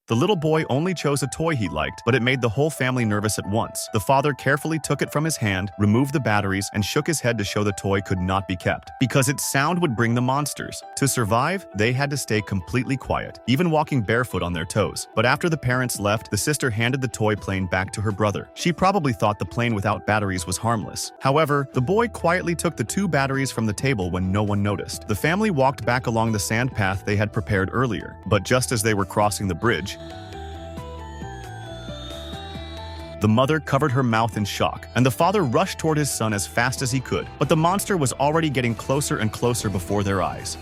The little boy only chose a toy he liked, but it made the whole family nervous at once. The father carefully took it from his hand, removed the batteries, and shook his head to show the toy could not be kept, because its sound would bring the monsters. To survive, they had to stay completely quiet, even walking barefoot on their toes. But after the parents left, the sister handed the toy plane back to her brother. She probably thought the plane without batteries was harmless. However, the boy quietly took the 2 batteries from the table when no one noticed. The family walked back along the sand path they had prepared earlier, but just as they were crossing the bridge, the mother covered her mouth in shock, and the father rushed toward his son as fast as he could, but the monster was already getting closer and closer before their eyes.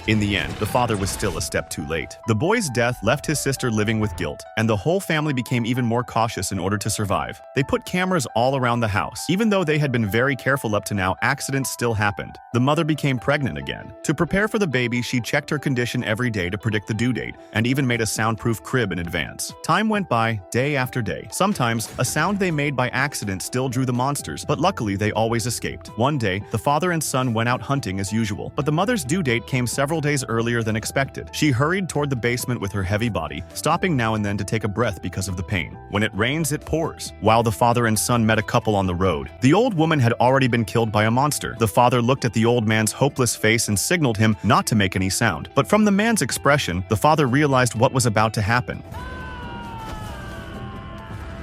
In the end, the father was still a step too late. The boy's death left his sister living with guilt, and the whole family became even more cautious in order to survive. They put cameras all around the house. Even though they had been very careful up to now, accidents still happened. The mother became pregnant again. To prepare for the baby, she checked her condition every day to predict the due date, and even made a soundproof crib in advance. Time went by, day after day. Sometimes, a sound they made by accident still drew the monsters, but luckily they always escaped. One day, the father and son went out hunting as usual, but the mother's due date came several days earlier than expected. She hurried toward the basement with her heavy body, stopping now and then to take a breath because of the pain. When it rains, it pours. While the father and son met a couple on the road, the old woman had already been killed by a monster. The father looked at the old man's hopeless face and signaled him not to make any sound. But from the man's expression, the father realized what was about to happen.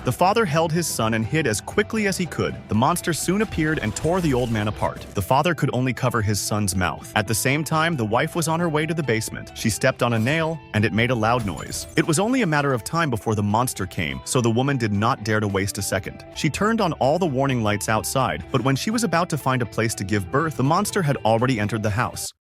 The father held his son and hid as quickly as he could. The monster soon appeared and tore the old man apart. The father could only cover his son's mouth. At the same time, the wife was on her way to the basement. She stepped on a nail, and it made a loud noise. It was only a matter of time before the monster came, so the woman did not dare to waste a second. She turned on all the warning lights outside, but when she was about to find a place to give birth, the monster had already entered the house.